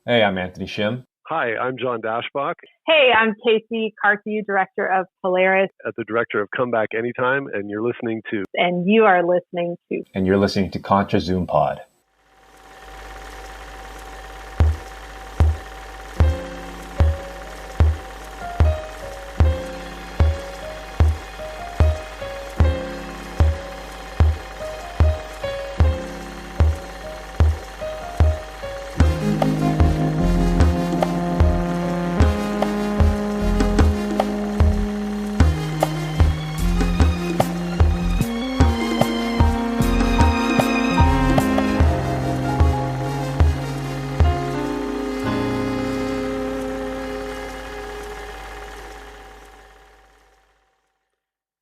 Hey, I'm Anthony Shim. Hi, I'm John Dashbach, Hey, I'm Casey Carthew, director of Polaris, the director of Come Back Anytime, and you're listening to and you are listening to And you're listening to contrazoompod.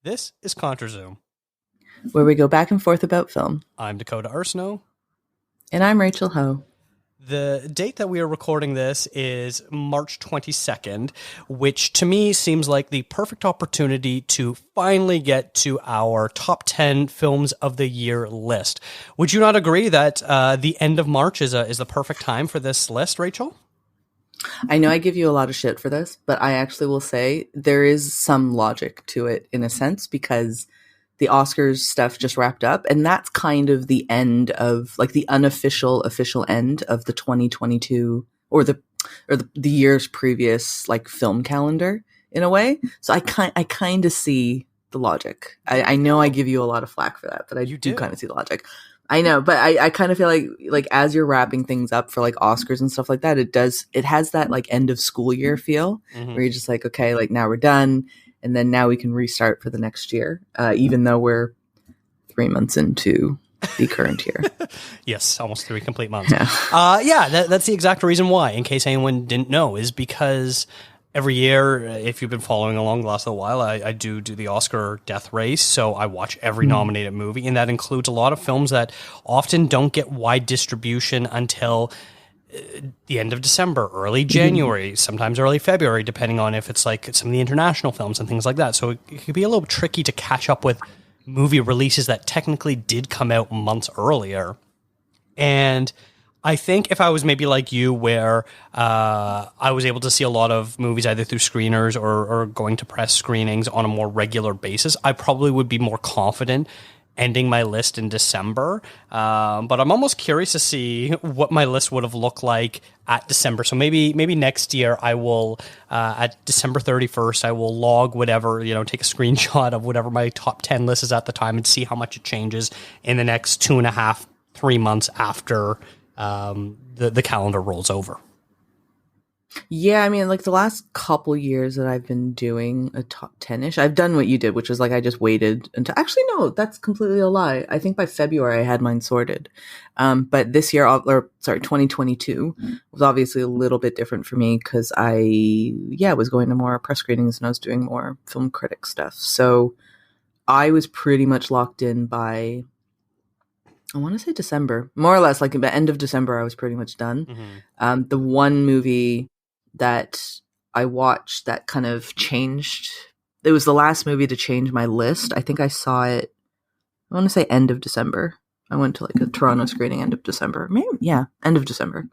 This is ContraZoom, where we go back and forth about film. I'm Dakota Arsenault. And I'm Rachel Ho. The date that we are recording this is March 22nd, which to me seems like the perfect opportunity to finally get to our top 10 films of the year list. Would you not agree that the end of March is the perfect time for this list, Rachel? I know I give you a lot of shit for this, but I actually will say there is some logic to it in a sense because the Oscars stuff just wrapped up, and that's kind of the end of like the unofficial official end of the 2022 or the year's previous like film calendar in a way. So I kind of see the logic. I know I give you a lot of flack for that, but I do kind of see the logic. I know, but I kind of feel like as you're wrapping things up for like Oscars and stuff like that, it has that like end of school year feel where you're just like, okay, like now we're done. And then now we can restart for the next year, even though we're 3 months into the current year. Yes, almost 3 complete months. Yeah, that's the exact reason why, in case anyone didn't know, is because every year, if you've been following along the last little while, I do the Oscar death race, so I watch every nominated movie, and that includes a lot of films that often don't get wide distribution until the end of December, early January, sometimes early February, depending on if it's like some of the international films and things like that. So it could be a little tricky to catch up with movie releases that technically did come out months earlier. And I think if I was maybe like you, where I was able to see a lot of movies either through screeners or going to press screenings on a more regular basis, I probably would be more confident ending my list in December. But I'm almost curious to see what my list would have looked like at December. So maybe next year I will, at December 31st, I will log whatever, take a screenshot of whatever my top 10 list is at the time and see how much it changes in the next 2.5, 3 months after the calendar rolls over. Yeah, I mean, like the last couple years that I've been doing a top 10-ish, I've done what you did, which was like I just waited until... Actually, no, that's completely a lie. I think by February I had mine sorted. But this year, 2022 was obviously a little bit different for me because I was going to more press screenings and I was doing more film critic stuff. So I was pretty much locked in by... I want to say December, more or less, like at the end of December, I was pretty much done. The one movie that I watched that kind of changed, it was the last movie to change my list. I think I saw it, I want to say end of December. I went to like a Toronto screening end of December. Maybe, yeah, end of December.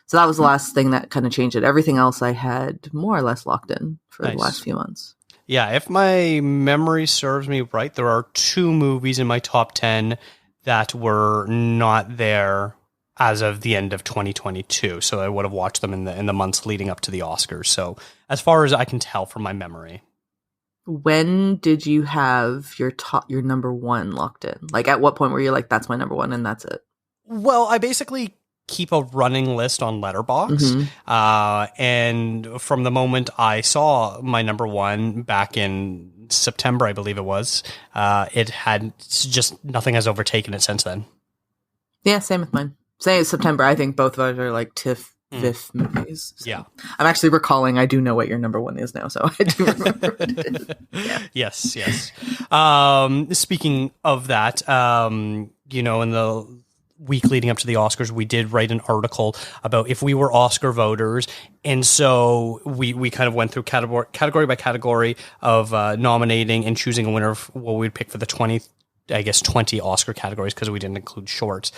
So that was the last thing that kind of changed it. Everything else I had more or less locked in for the last few months. Yeah, if my memory serves me right, there are 2 movies in my top 10 that were not there as of the end of 2022. So I would have watched them in the months leading up to the Oscars. So as far as I can tell from my memory. When did you have your number one locked in? Like at what point were you like, that's my number one and that's it? Well, I basically keep a running list on Letterboxd. And from the moment I saw my number one back in September, I believe it was, it had just nothing has overtaken it since then. Yeah, same with mine. Same as September. I think both of us are like TIFF movies. So. Yeah. I'm actually recalling, I do know what your number one is now, so I do remember what it is. Yeah. Yes. Speaking of that, in the week leading up to the Oscars, we did write an article about if we were Oscar voters. And so we kind of went through category by category of nominating and choosing a winner of what we'd pick for the 20 Oscar categories because we didn't include shorts.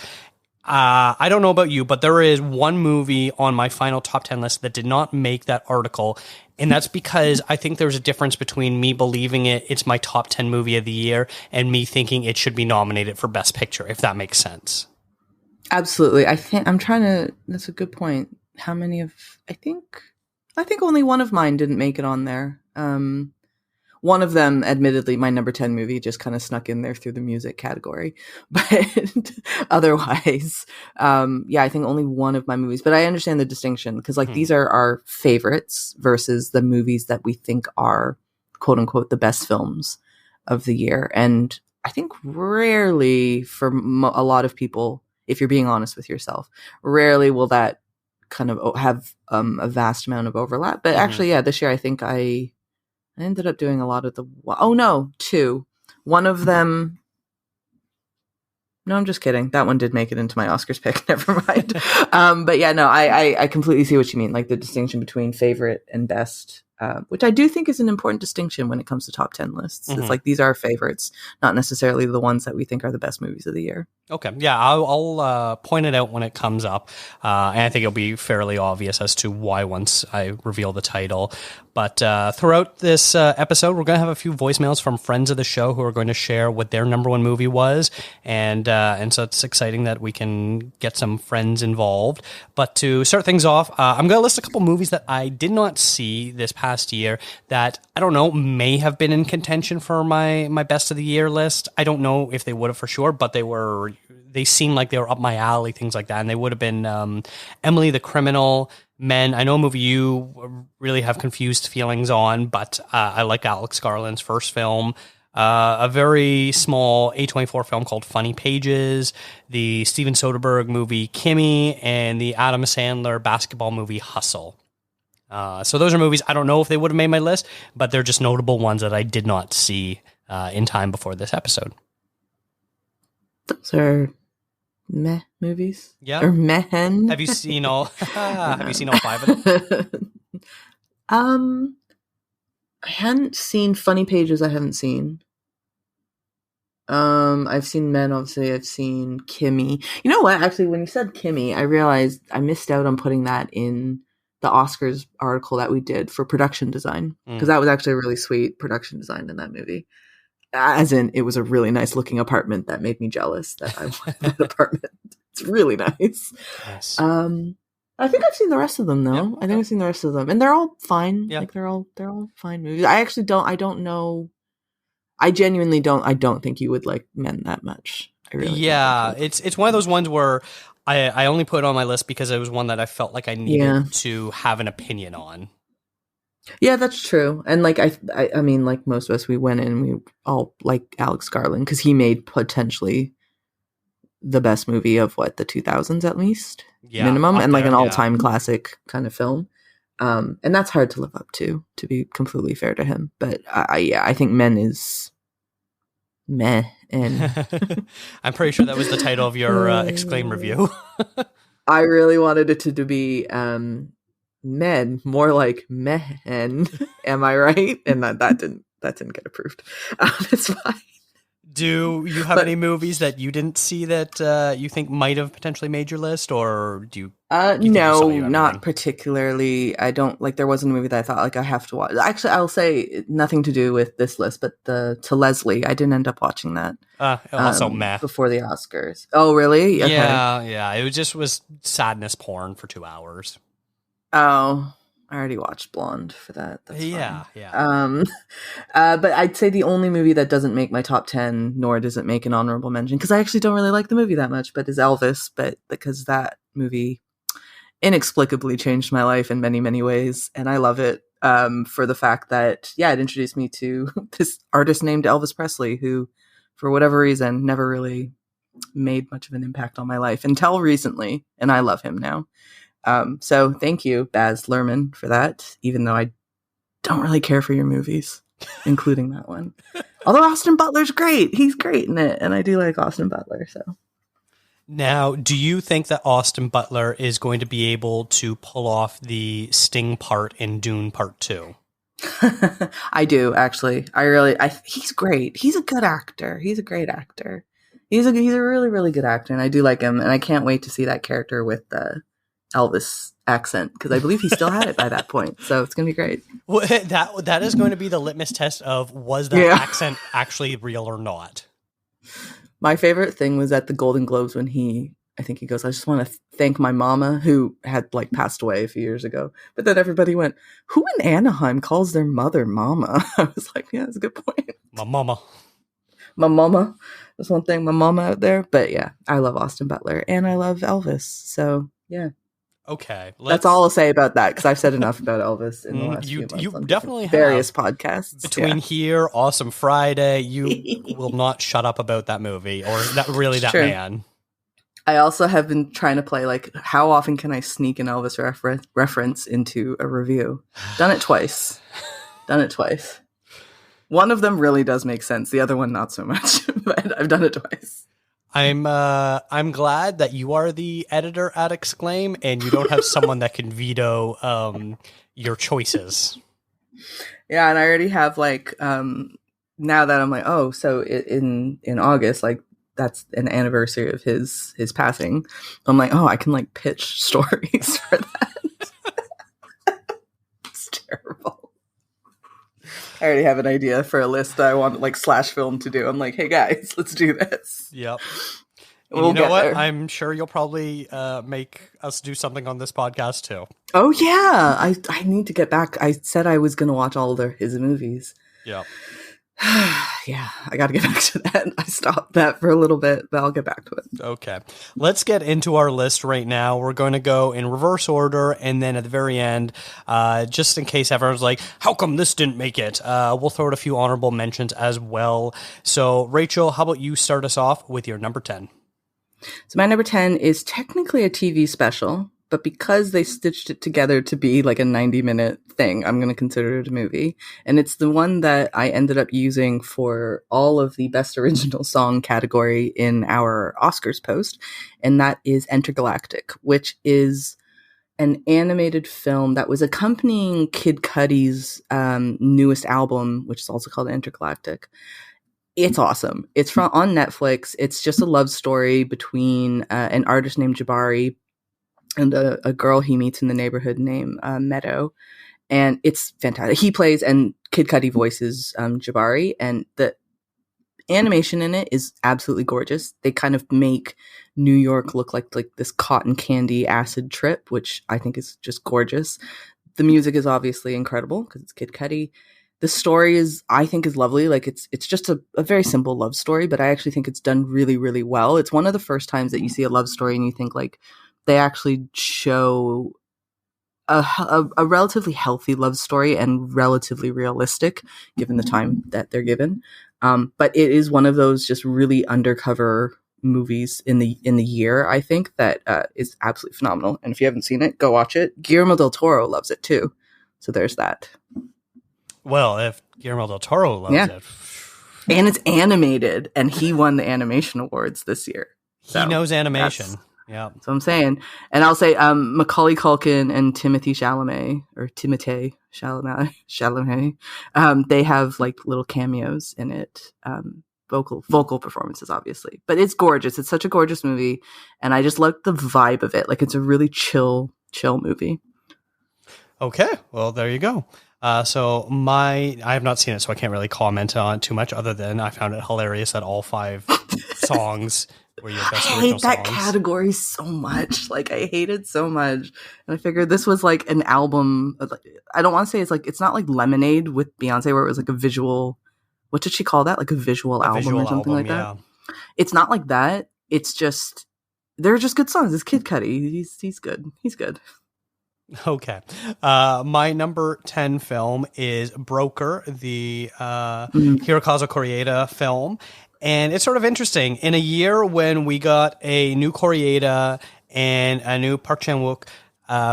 I don't know about you, but there is one movie on my final top 10 list that did not make that article. And that's because I think there's a difference between me believing it's my top 10 movie of the year and me thinking it should be nominated for Best Picture, if that makes sense. Absolutely. That's a good point. How many I think only one of mine didn't make it on there. One of them, admittedly, my number 10 movie just kind of snuck in there through the music category. But otherwise, I think only one of my movies. But I understand the distinction because these are our favorites versus the movies that we think are quote unquote the best films of the year. And I think rarely for a lot of people, if you're being honest with yourself, rarely will that kind of have a vast amount of overlap. But actually, this year I think I ended up doing a lot of two. One of them. No, I'm just kidding. That one did make it into my Oscars pick. Never mind. But yeah, no, I completely see what you mean. Like the distinction between favorite and best, which I do think is an important distinction when it comes to top 10 lists. It's like these are our favorites, not necessarily the ones that we think are the best movies of the year. Okay. Yeah, I'll point it out when it comes up. And I think it'll be fairly obvious as to why once I reveal the title. But throughout this episode, we're going to have a few voicemails from friends of the show who are going to share what their number one movie was. And so it's exciting that we can get some friends involved. But to start things off, I'm going to list a couple movies that I did not see this past year that, I don't know, may have been in contention for my best of the year list. I don't know if they would have for sure, but they seemed like they were up my alley, things like that. And they would have been Emily the Criminal, Men. I know a movie you really have confused feelings on, but I like Alex Garland's first film. A very small A24 film called Funny Pages, the Steven Soderbergh movie Kimmy, and the Adam Sandler basketball movie Hustle. So those are movies, I don't know if they would have made my list, but they're just notable ones that I did not see in time before this episode. Those are meh movies. Yeah. Or mehen. Have you seen all five of them? I hadn't seen Funny Pages. I haven't seen. I've seen Men, obviously. I've seen Kimmy. You know what? Actually, when you said Kimmy, I realized I missed out on putting that in the Oscars article that we did for production design. Because that was actually a really sweet production design in that movie. As in, it was a really nice looking apartment that made me jealous that I wanted that apartment. It's really nice. Yes. I think I've seen the rest of them though. Yeah, okay. I think I've seen the rest of them, and they're all fine. Yeah. Like they're all fine movies. I actually don't know. I genuinely don't. I don't think you would like Men that much. I really. Yeah, it's one of those ones where I only put it on my list because it was one that I felt like I needed to have an opinion on. Yeah, that's true. And like I mean, like most of us, we went in and we all like Alex Garland because he made potentially the best movie of the 2000s at least, minimum, and like an all-time classic kind of film. And that's hard to live up to be completely fair to him. But I think Men is meh. And I'm pretty sure that was the title of your Exclaim review. I really wanted it to be Men, more like mehen. Am I right? And that didn't get approved. It's fine. Do you have any movies that you didn't see that you think might have potentially made your list, or do you? No, not particularly. I don't like. There wasn't a movie that I thought like I have to watch. Actually, I'll say nothing to do with this list, but To Leslie. I didn't end up watching that. Also, meh. Before the Oscars. Oh, really? Okay. Yeah. It was sadness porn for 2 hours. Oh, I already watched Blonde for that. That's yeah. But I'd say the only movie that doesn't make my top 10, nor does it make an honorable mention, because I actually don't really like the movie that much, but is Elvis. But because that movie inexplicably changed my life in many, many ways, and I love it for the fact that it introduced me to this artist named Elvis Presley, who, for whatever reason, never really made much of an impact on my life until recently, and I love him now. So thank you, Baz Luhrmann, for that, even though I don't really care for your movies, including that one. Although Austin Butler's great. He's great in it, and I do like Austin Butler. So, now, do you think that Austin Butler is going to be able to pull off the Sting part in Dune Part 2? I do, actually. He's great. He's a good actor. He's a great actor. He's a really, really good actor, and I do like him, and I can't wait to see that character with the Elvis accent, because I believe he still had it by that point, so it's going to be great. Well, that is going to be the litmus test of was that accent actually real or not. My favorite thing was at the Golden Globes when I think he goes, I just want to thank my mama, who had like passed away a few years ago. But then everybody went, who in Anaheim calls their mother mama? I was like, yeah, that's a good point. My mama. That's one thing, my mama out there. But yeah, I love Austin Butler and I love Elvis. So yeah. Okay. That's all I'll say about that, because I've said enough about Elvis in the last few months. You definitely have. Various podcasts. Between here, Awesome Friday, you will not shut up about that movie or that man. I also have been trying to play, like, how often can I sneak an Elvis reference into a review? Done it twice. One of them really does make sense. The other one, not so much. But I've done it twice. I'm glad that you are the editor at Exclaim and you don't have someone that can veto your choices. Yeah, and I already have, like, now that I'm like, oh, so in August, like, that's an anniversary of his passing. I'm like, oh, I can like pitch stories for that. It's terrible. I already have an idea for a list that I want like Slash Film to do. I'm like, hey guys, let's do this. Yep. We'll you know what? There. I'm sure you'll probably make us do something on this podcast too. Oh yeah, I need to get back. I said I was going to watch all his movies. Yeah. Yeah, I got to get back to that. I stopped that for a little bit, but I'll get back to it. Okay. Let's get into our list right now. We're going to go in reverse order, and then at the very end, just in case everyone's like, how come this didn't make it? We'll throw out a few honorable mentions as well. So, Rachel, how about you start us off with your number 10? So my number 10 is technically a TV special, but because they stitched it together to be like a 90-minute thing, I'm going to consider it a movie. And it's the one that I ended up using for all of the Best Original Song category in our Oscars post. And that is Entergalatic, which is an animated film that was accompanying Kid Cudi's newest album, which is also called Intergalactic. It's awesome. It's on Netflix. It's just a love story between an artist named Jabari and a girl he meets in the neighborhood named Meadow. And it's fantastic. He plays, and Kid Cudi voices Jabari, and the animation in it is absolutely gorgeous. They kind of make New York look like this cotton candy acid trip, which I think is just gorgeous. The music is obviously incredible because it's Kid Cudi. The story I think is lovely. Like it's just a very simple love story, but I actually think it's done really, really well. It's one of the first times that you see a love story and you think like they actually show a relatively healthy love story and relatively realistic given the time that they're given. But it is one of those just really undercover movies in the year, I think, that is absolutely phenomenal. And if you haven't seen it, go watch it. Guillermo del Toro loves it too. So there's that. Well, if Guillermo del Toro loves it. And it's animated, and he won the animation awards this year. He knows animation. Yeah. That's what I'm saying. And I'll say Macaulay Culkin and Timothée Chalamet, they have like little cameos in it. Vocal performances, obviously. But it's gorgeous. It's such a gorgeous movie. And I just love the vibe of it. Like it's a really chill movie. Okay. Well, there you go. So I have not seen it, so I can't really comment on it too much other than I found it hilarious that all 5 songs were your best original songs. I hate that category so much. Like, I hate it so much. And I figured this was like an album. I don't want to say it's not like Lemonade with Beyonce where it was like a visual, what did she call that? Like a visual album or something like that? It's not like that. It's just, they're just good songs. It's Kid Cudi. He's good. He's good. Okay. My number 10 film is Broker, the Hirokazu Koreeda film. And it's sort of interesting. In a year when we got a new Koreeda and a new Park Chan-wook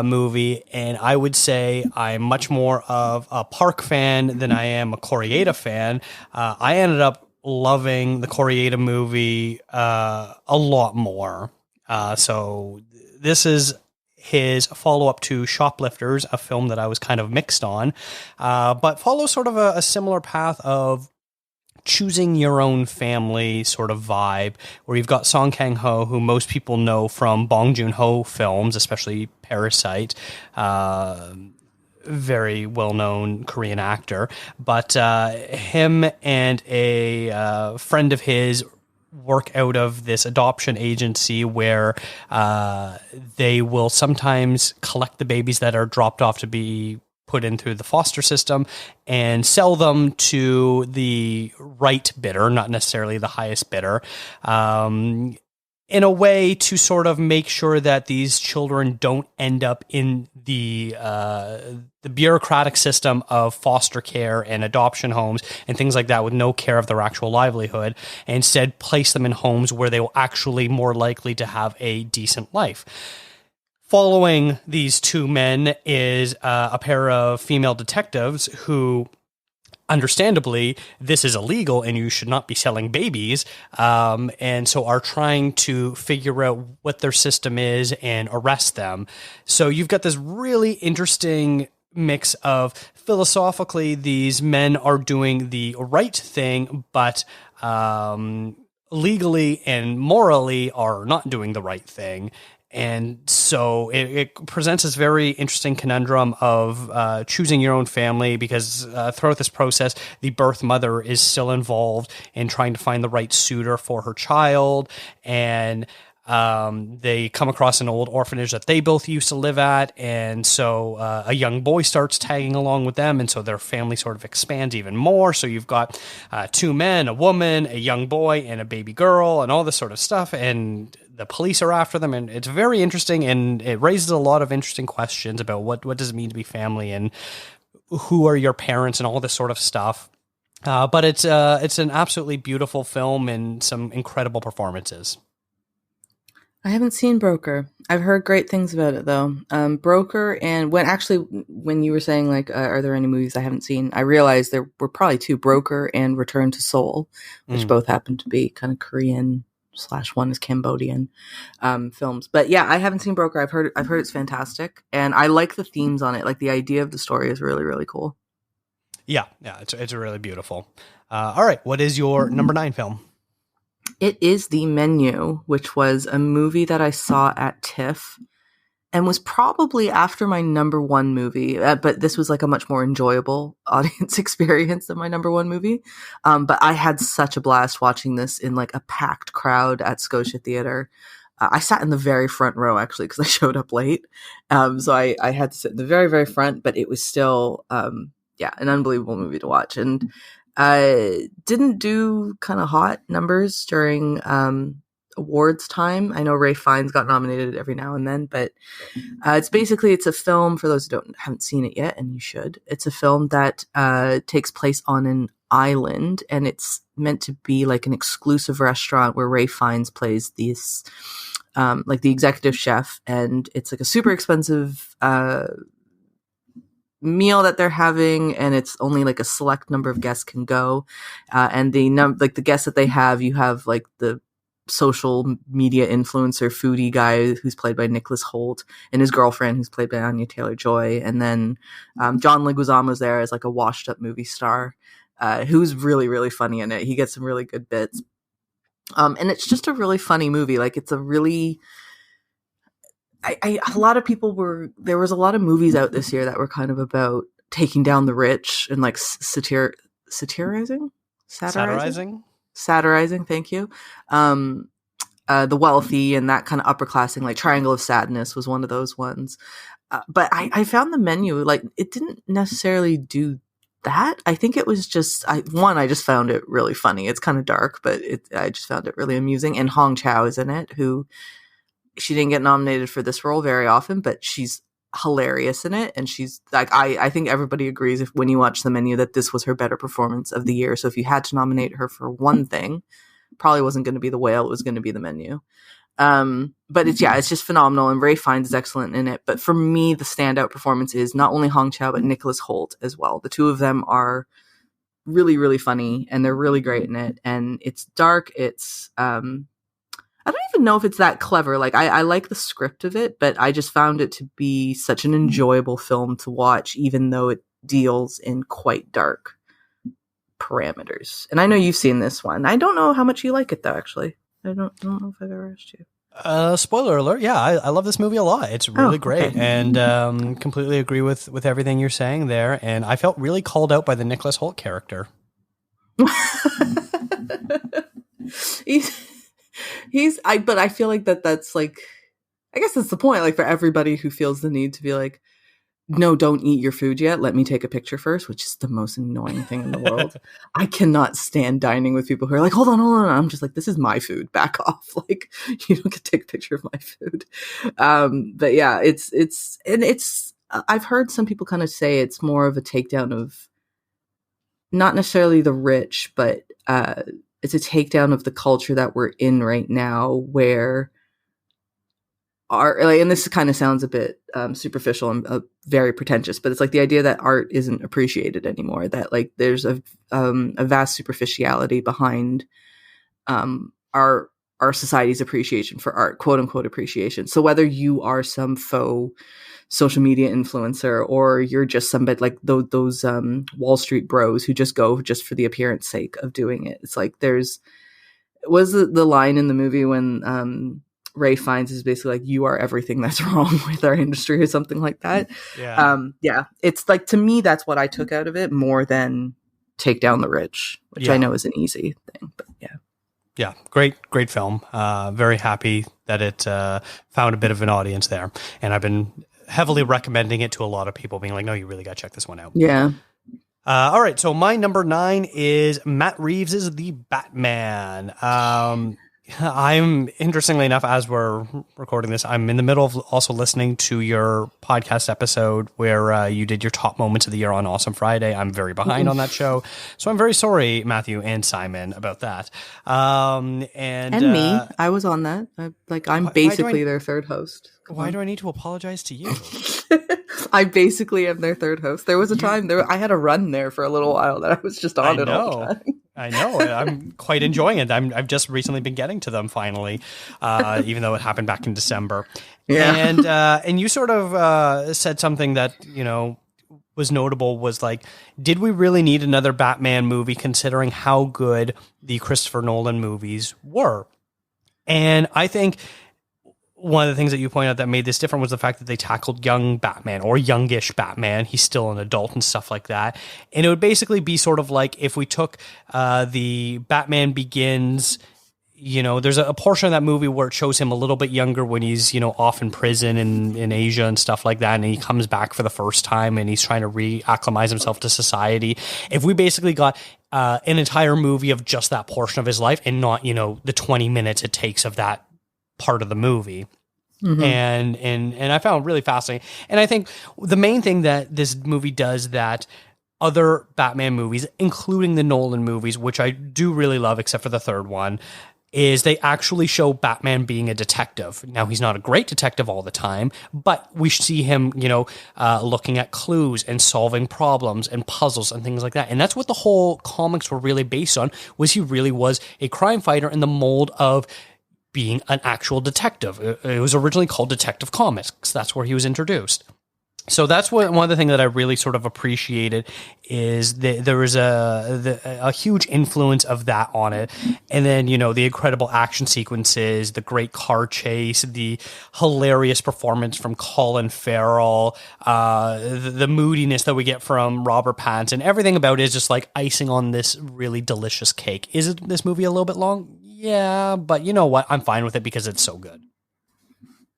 movie, and I would say I'm much more of a Park fan than I am a Koreeda fan, I ended up loving the Koreeda movie a lot more. So this is his follow-up to Shoplifters, a film that I was kind of mixed on, but follows sort of a similar path of choosing your own family sort of vibe, where you've got Song Kang-ho, who most people know from Bong Joon-ho films, especially Parasite, very well-known Korean actor, but him and a friend of his work out of this adoption agency where they will sometimes collect the babies that are dropped off to be put into the foster system and sell them to the right bidder, not necessarily the highest bidder, in a way to sort of make sure that these children don't end up in the bureaucratic system of foster care and adoption homes and things like that with no care of their actual livelihood, and instead place them in homes where they will actually more likely to have a decent life. Following these two men is a pair of female detectives who, understandably, this is illegal and you should not be selling babies, and so are trying to figure out what their system is and arrest them. So you've got this really interesting mix of, philosophically, these men are doing the right thing, but legally and morally are not doing the right thing. And so it presents this very interesting conundrum of choosing your own family, because throughout this process, the birth mother is still involved in trying to find the right suitor for her child. And they come across an old orphanage that they both used to live at. And so a young boy starts tagging along with them. And so their family sort of expands even more. So you've got two men, a woman, a young boy, and a baby girl, and all this sort of stuff. And the police are after them, and it's very interesting, and it raises a lot of interesting questions about what does it mean to be family, and who are your parents, and all this sort of stuff. But it's an absolutely beautiful film and some incredible performances. I haven't seen Broker. I've heard great things about it, though. Broker, and when you were saying, like, are there any movies I haven't seen, I realized there were probably two, Broker and Return to Seoul, which both happen to be kind of Korean / one is Cambodian films. But yeah, I haven't seen Broker. I've heard it's fantastic, and I like the themes on it. Like, the idea of the story is really, really cool. Yeah, it's really beautiful. All right, what is your number 9 film? It is The Menu, which was a movie that I saw at TIFF and was probably after my number 1 movie, but this was like a much more enjoyable audience experience than my number 1 movie. But I had such a blast watching this in like a packed crowd at Scotia Theatre. I sat in the very front row, actually, because I showed up late. So I had to sit in the very, very front, but it was still, an unbelievable movie to watch. And didn't do kind of hot numbers during awards time. I know Ralph Fiennes got nominated every now and then, but it's a film, for those who haven't seen it yet, and you should. It's a film that takes place on an island, and it's meant to be like an exclusive restaurant where Ralph Fiennes plays this like the executive chef, and it's like a super expensive meal that they're having, and it's only like a select number of guests can go, and the guests that they have, you have like the social media influencer foodie guy who's played by Nicholas Hoult, and his girlfriend who's played by Anya Taylor-Joy, and then John Leguizamo's there as like a washed up movie star who's really, really funny in it. He gets some really good bits, and it's just a really funny movie. Like, it's a really a lot of people there was a lot of movies out this year that were kind of about taking down the rich and like satirizing. Thank you. The wealthy and that kind of upper classing, like Triangle of Sadness was one of those ones. But I found The Menu, like, it didn't necessarily do that. I think it was just, I just found it really funny. It's kind of dark, but I just found it really amusing. And Hong Chow is in it, who, she didn't get nominated for this role very often, but she's hilarious in it. And she's like, I think everybody agrees, when you watch The Menu, that this was her better performance of the year. So if you had to nominate her for one thing, probably wasn't going to be The Whale. It was going to be The Menu. But it's just phenomenal. And Ralph Fiennes is excellent in it. But for me, the standout performance is not only Hong Chow, but Nicholas Hoult as well. The two of them are really, really funny, and they're really great in it. And it's dark. It's, I don't even know if it's that clever. Like, I like the script of it, but I just found it to be such an enjoyable film to watch, even though it deals in quite dark parameters. And I know you've seen this one. I don't know how much you like it, though, actually. I don't know if I've ever asked you. Spoiler alert. Yeah, I love this movie a lot. It's really great. Okay. And completely agree with everything you're saying there. And I felt really called out by the Nicholas Hoult character. But I feel like that's like, I guess that's the point, like, for everybody who feels the need to be like, no, don't eat your food yet. Let me take a picture first, which is the most annoying thing in the world. I cannot stand dining with people who are like, hold on. I'm just like, this is my food. Back off. Like, you don't get to take a picture of my food. But yeah, I've heard some people kind of say it's more of a takedown of not necessarily the rich, but it's a takedown of the culture that we're in right now, where art, like, and this kind of sounds a bit superficial and very pretentious, but it's like the idea that art isn't appreciated anymore, that like there's a vast superficiality behind our society's appreciation for art, quote unquote appreciation. So whether you are some faux social media influencer or you're just somebody like those Wall Street bros who just go just for the appearance sake of doing it, it's like was the line in the movie when Ray Fiennes is basically like, you are everything that's wrong with our industry or something like that. Yeah. It's like, to me, that's what I took out of it more than take down the rich, which I know is an easy thing, but yeah. Yeah. Great film. Very happy that it found a bit of an audience there. And I've been heavily recommending it to a lot of people, being like, no, you really got to check this one out. Yeah. All right. So my number 9 is Matt Reeves' The Batman. I'm, interestingly enough, as we're recording this, I'm in the middle of also listening to your podcast episode where you did your top moments of the year on Awesome Friday. I'm very behind on that show, so I'm very sorry, Matthew and Simon, about that. And me, I was on that. I'm basically their third host. Why do I need to apologize to you? I basically am their third host. There was a time I had a run there for a little while that I was just on it all the time. I know. I'm quite enjoying it. I've just recently been getting to them finally, even though it happened back in December. Yeah. And you sort of said something that, was notable, was like, did we really need another Batman movie considering how good the Christopher Nolan movies were? And I think one of the things that you pointed out that made this different was the fact that they tackled young Batman, or youngish Batman. He's still an adult and stuff like that. And it would basically be sort of like if we took the Batman Begins, there's a portion of that movie where it shows him a little bit younger when he's, off in prison in Asia and stuff like that. And he comes back for the first time and he's trying to reacclimatize himself to society. If we basically got an entire movie of just that portion of his life and not, the 20 minutes it takes of that part of the movie. Mm-hmm. And I found it really fascinating. And I think the main thing that this movie does that other Batman movies, including the Nolan movies, which I do really love, except for the third one, is they actually show Batman being a detective. Now, he's not a great detective all the time, but we see him, looking at clues and solving problems and puzzles and things like that. And that's what the whole comics were really based on, was he really was a crime fighter in the mold of being an actual detective. It was originally called Detective Comics. That's where he was introduced. So that's one of the things that I really sort of appreciated, is that there was a huge influence of that on it. And then, the incredible action sequences, the great car chase, the hilarious performance from Colin Farrell, the moodiness that we get from Robert Pattinson, everything about it is just like icing on this really delicious cake. Is this movie a little bit long? Yeah, but you know what? I'm fine with it because it's so good.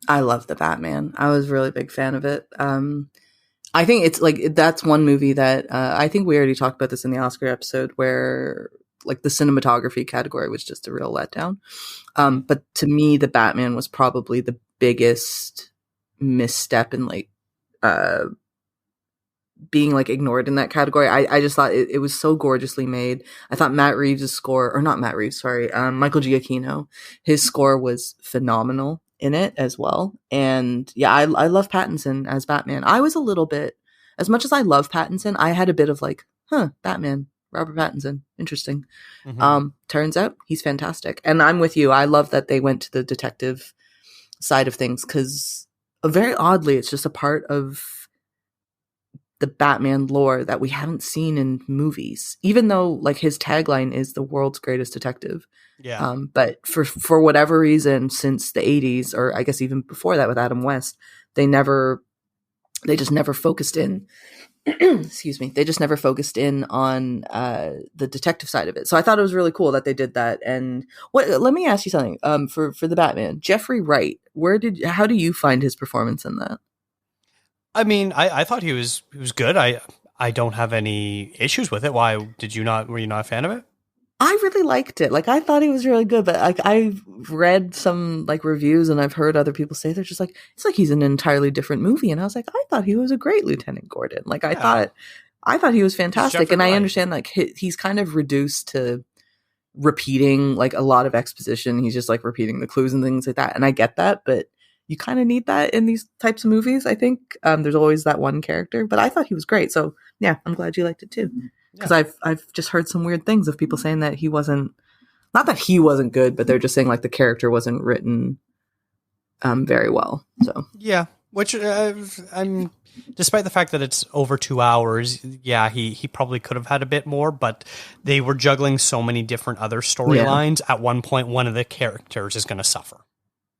I love the Batman. I was a really big fan of it. I think it's like, that's one movie that I think we already talked about this in the Oscar episode, where like the cinematography category was just a real letdown. But to me, the Batman was probably the biggest misstep in like being like ignored in that category. I just thought it was so gorgeously made. I thought Michael Giacchino, his score was phenomenal in it as well. And yeah, I love Pattinson as Batman. I was a little bit, as much as I love Pattinson, I had a bit of like, Batman, Robert Pattinson, interesting. Mm-hmm. Turns out he's fantastic. And I'm with you. I love that they went to the detective side of things, because very oddly, it's just a part of the Batman lore that we haven't seen in movies, even though like his tagline is the world's greatest detective. Yeah. But for whatever reason, since the 80s, or I guess even before that with Adam West, they just never focused in. Excuse me. They just never focused in on the detective side of it. So I thought it was really cool that they did that. And let me ask you something. For the Batman, Jeffrey Wright, how do you find his performance in that? I mean, I thought he was good. I don't have any issues with it. Why were you not a fan of it? I really liked it. Like, I thought he was really good, but like I've read some like reviews and I've heard other people say they're just like, it's like he's in an entirely different movie. And I was like, I thought he was a great Lieutenant Gordon. Like, I thought he was fantastic. And I understand like he's kind of reduced to repeating like a lot of exposition. He's just like repeating the clues and things like that. And I get that, but you kind of need that in these types of movies. I think there's always that one character, but I thought he was great. So yeah, I'm glad you liked it too. Because I've just heard some weird things of people saying that he wasn't, not that he wasn't good, but they're just saying like the character wasn't written very well. So yeah, which I'm, despite the fact that it's over 2 hours, yeah, he probably could have had a bit more, but they were juggling so many different other storylines. At one point, one of the characters is going to suffer.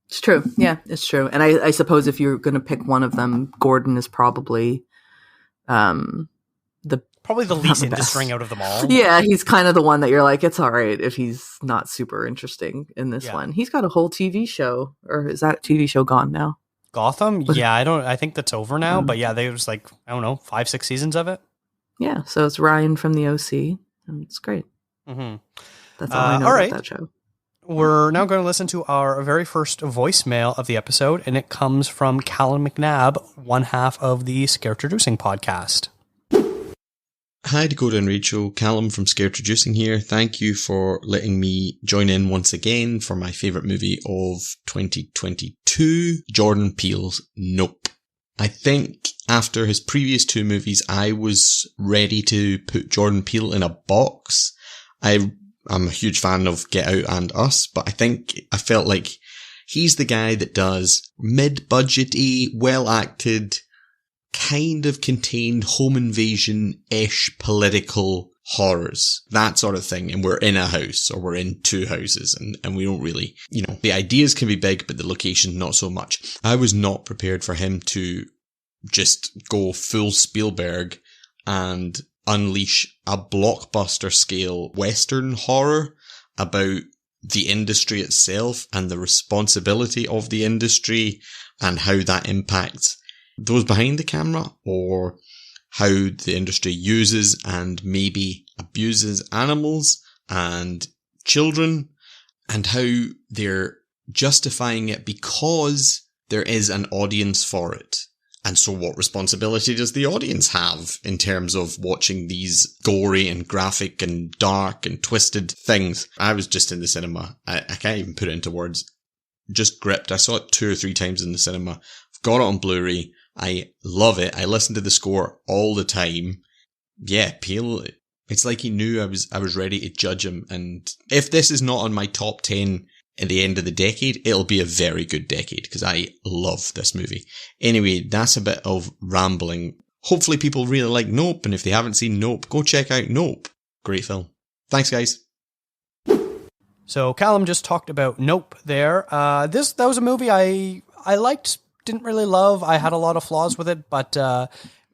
It's true. Yeah, it's true. And I suppose if you're going to pick one of them, Gordon is probably Probably the least interesting out of them all. Yeah, he's kind of the one that you're like, it's all right if he's not super interesting in this one. He's got a whole TV show, or is that TV show gone now? Gotham? Yeah, I think that's over now, but yeah, there was like, I don't know, 5-6 seasons of it. Yeah, so it's Ryan from the OC, and it's great. Mm-hmm. That's all I know about that show. We're now going to listen to our very first voicemail of the episode, and it comes from Callum McNabb, one half of the Scare Traducing podcast. Hi, Dakota and Rachel. Callum from Scare Traducing here. Thank you for letting me join in once again for my favourite movie of 2022, Jordan Peele's Nope. I think after his previous two movies, I was ready to put Jordan Peele in a box. I'm a huge fan of Get Out and Us, but I felt like he's the guy that does mid-budgety, well-acted, kind of contained home invasion-ish political horrors, that sort of thing. And we're in a house, or we're in two houses, and we don't really, the ideas can be big, but the location not so much. I was not prepared for him to just go full Spielberg and unleash a blockbuster scale Western horror about the industry itself and the responsibility of the industry and how that impacts those behind the camera, or how the industry uses and maybe abuses animals and children, and how they're justifying it because there is an audience for it. And so what responsibility does the audience have in terms of watching these gory and graphic and dark and twisted things? I was just in the cinema. I can't even put it into words. Just gripped. I saw it 2 or 3 times in the cinema. I've got it on Blu-ray. I love it. I listen to the score all the time. Yeah, Peele, it's like he knew I was ready to judge him. And if this is not on my top 10 at the end of the decade, it'll be a very good decade, because I love this movie. Anyway, that's a bit of rambling. Hopefully people really like Nope, and if they haven't seen Nope, go check out Nope. Great film. Thanks, guys. So Callum just talked about Nope there. That was a movie I liked, didn't really love. I had a lot of flaws with it, but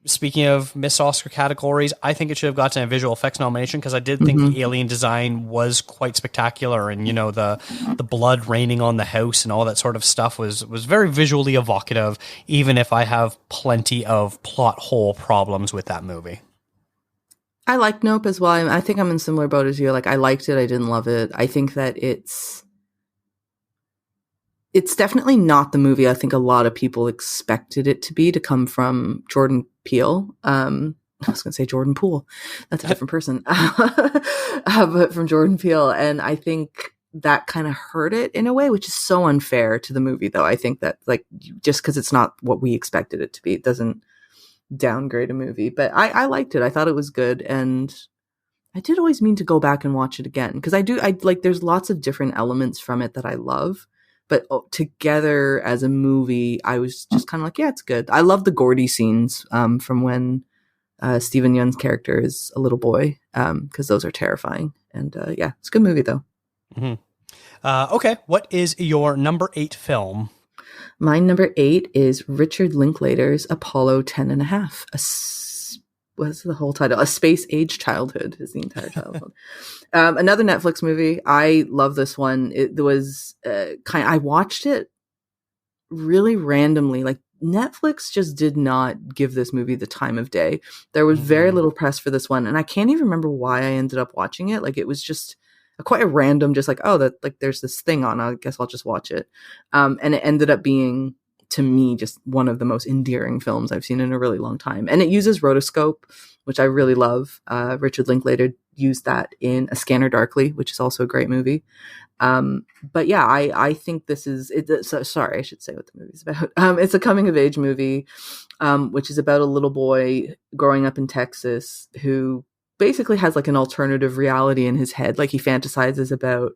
speaking of missed Oscar categories, I think it should have gotten a visual effects nomination, because I did think the alien design was quite spectacular, and the blood raining on the house and all that sort of stuff was very visually evocative, even if I have plenty of plot hole problems with that movie. I like Nope as well. I think I'm in a similar boat as you. Like, I liked it. I didn't love it. I think that it's definitely not the movie I think a lot of people expected it to be, to come from Jordan Peele. I was going to say Jordan Poole. That's a different person. But from Jordan Peele. And I think that kind of hurt it in a way, which is so unfair to the movie, though. I think that, like, just because it's not what we expected it to be, it doesn't downgrade a movie. But I liked it. I thought it was good. And I did always mean to go back and watch it again, because there's lots of different elements from it that I love. But together as a movie, I was just kind of like, yeah, it's good. I love the Gordy scenes from when Stephen Yeun's character is a little boy, because those are terrifying. And yeah, it's a good movie though. Okay, what is your number 8 film? My number 8 is Richard Linklater's Apollo 10.5. What's the whole title? A Space Age Childhood is the entire title. Another Netflix movie. I love this one. It was I watched it really randomly. Like, Netflix just did not give this movie the time of day. There was very little press for this one, and I can't even remember why I ended up watching it. Like, it was just quite a random, just like, oh, that, like, there's this thing on, I guess I'll just watch it. And it ended up being, to me, just one of the most endearing films I've seen in a really long time. And it uses rotoscope, which I really love. Richard Linklater used that in A Scanner Darkly, which is also a great movie. But yeah, I think this is it. So, sorry, I should say what the movie's about. It's a coming of age movie, which is about a little boy growing up in Texas who basically has like an alternative reality in his head. Like, he fantasizes about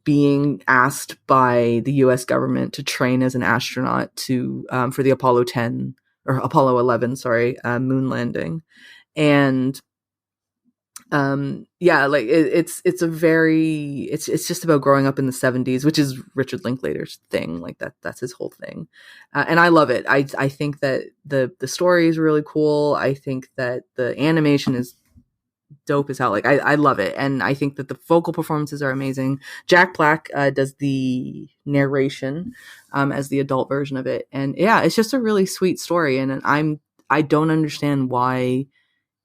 being asked by the US government to train as an astronaut to for the Apollo 11, moon landing. And yeah, like it's just about growing up in the 70s, which is Richard Linklater's thing. Like, that's his whole thing. And I love it. I think that the story is really cool. I think that the animation is dope as hell. Like, I love it. And I think that the vocal performances are amazing. Jack Black does the narration as the adult version of it. And yeah, it's just a really sweet story. And I don't understand why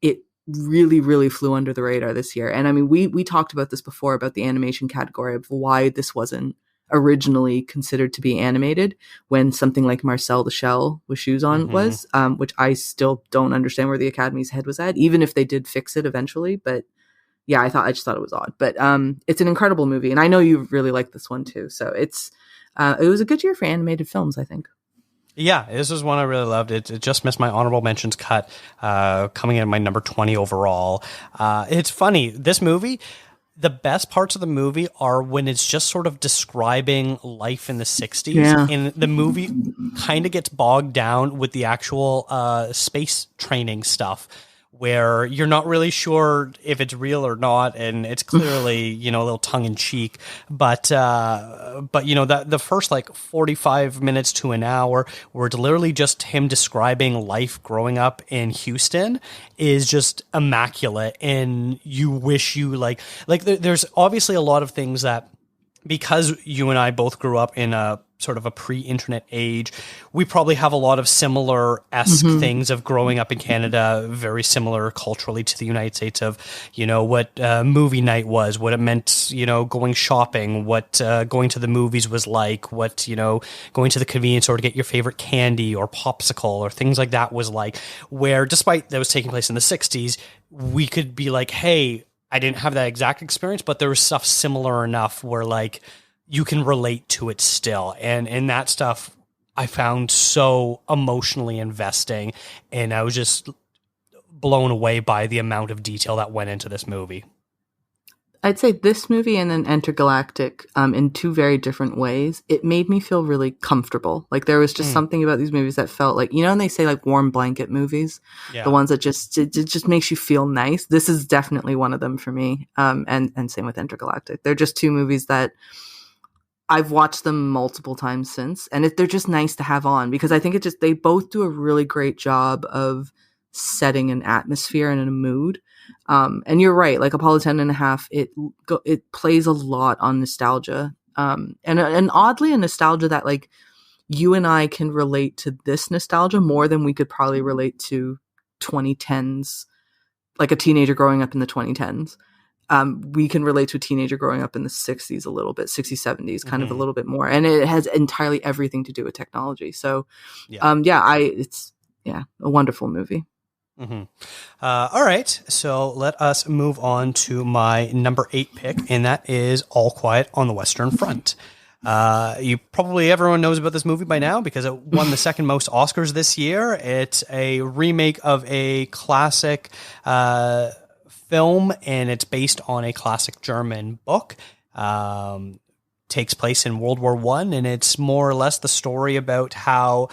it really, really flew under the radar this year. And I mean, we talked about this before, about the animation category, of why this wasn't originally considered to be animated when something like Marcel the Shell with Shoes On was, which I still don't understand where the Academy's head was at, even if they did fix it eventually. But yeah, I just thought it was odd. But it's an incredible movie, and I know you really like this one too. So it was a good year for animated films, I think. Yeah, this is one I really loved. It just missed my honorable mentions cut, coming in at my number 20 overall. It's funny, this movie, the best parts of the movie are when it's just sort of describing life in the 60s. Yeah. And the movie kind of gets bogged down with the actual space training stuff, where you're not really sure if it's real or not, and it's clearly, a little tongue-in-cheek. But the first like 45 minutes to an hour, where it's literally just him describing life growing up in Houston, is just immaculate. And you wish you there's obviously a lot of things that, because you and I both grew up in a sort of a pre-internet age, we probably have a lot of similar-esque things of growing up in Canada, very similar culturally to the United States, of, what movie night was, what it meant, going shopping, what going to the movies was like, what, going to the convenience store to get your favorite candy or popsicle or things like that was like, where despite that was taking place in the 60s, we could be like, hey, I didn't have that exact experience, but there was stuff similar enough where like you can relate to it still. And that stuff I found so emotionally investing, and I was just blown away by the amount of detail that went into this movie. I'd say this movie and then Entergalatic, in two very different ways, it made me feel really comfortable. Like, there was just something about these movies that felt like, and they say like warm blanket movies, the ones that it just makes you feel nice. This is definitely one of them for me. And same with Entergalactic. They're just two movies that I've watched them multiple times since, and they're just nice to have on, because I think they both do a really great job of setting an atmosphere and a mood. And you're right, like Apollo 10.5, it plays a lot on nostalgia. And oddly a nostalgia that like you and I can relate to this nostalgia more than we could probably relate to 2010s, like a teenager growing up in the 2010s. We can relate to a teenager growing up in the 60s a little bit, 60s, 70s, kind of a little bit more. And it has entirely everything to do with technology. So, it's a wonderful movie. All right, so let us move on to my number 8 pick, and that is All Quiet on the Western Front. Everyone knows about this movie by now because it won the second most Oscars this year. It's a remake of a classic film, and it's based on a classic German book. takes place in World War I, and it's more or less the story about how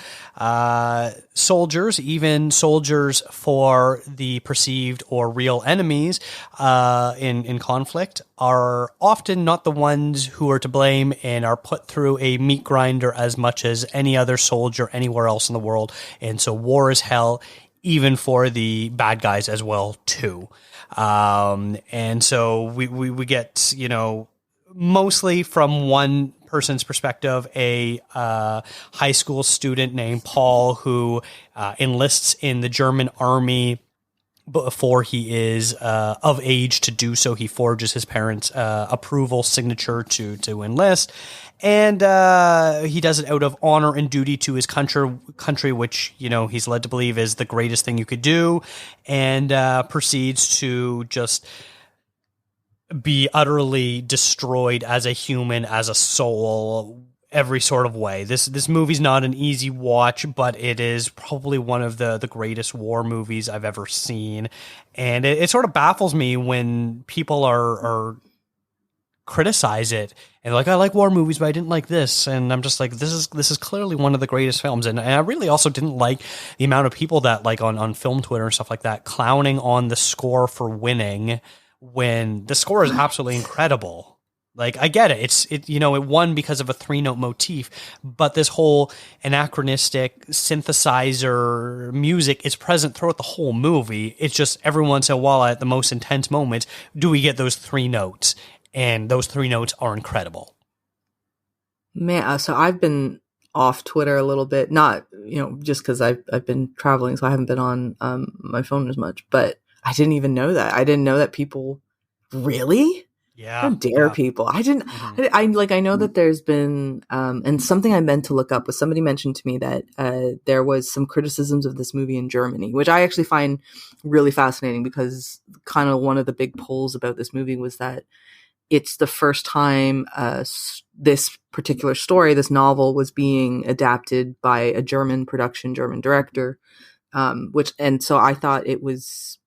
soldiers, even soldiers for the perceived or real enemies in conflict, are often not the ones who are to blame and are put through a meat grinder as much as any other soldier anywhere else in the world. And so war is hell, even for the bad guys as well, too. And so we get, mostly from one person's perspective, a high school student named Paul who enlists in the German army before he is of age to do so. He forges his parents' approval signature to enlist. And he does it out of honor and duty to his country, which, he's led to believe is the greatest thing you could do, and proceeds to just be utterly destroyed as a human, as a soul, every sort of way. This movie's not an easy watch, but it is probably one of the greatest war movies I've ever seen. And it sort of baffles me when people are criticize it and like, I like war movies, but I didn't like this. And I'm just like, this is clearly one of the greatest films. And I really also didn't like the amount of people that like on film Twitter and stuff like that clowning on the score for winning, when the score is absolutely incredible. Like, I get it. It won because of a 3-note motif, but this whole anachronistic synthesizer music is present throughout the whole movie. It's just every once in a while at the most intense moments do we get those 3 notes, and those 3 notes are incredible. Man, so I've been off Twitter a little bit, not, just because I've been traveling, so I haven't been on my phone as much, but I didn't even know that. I didn't know that people really? Yeah. How dare people? I didn't, I know that there's been, and something I meant to look up was somebody mentioned to me that there was some criticisms of this movie in Germany, which I actually find really fascinating, because kind of one of the big polls about this movie was that it's the first time this particular story, this novel, was being adapted by a German director, and so I thought it was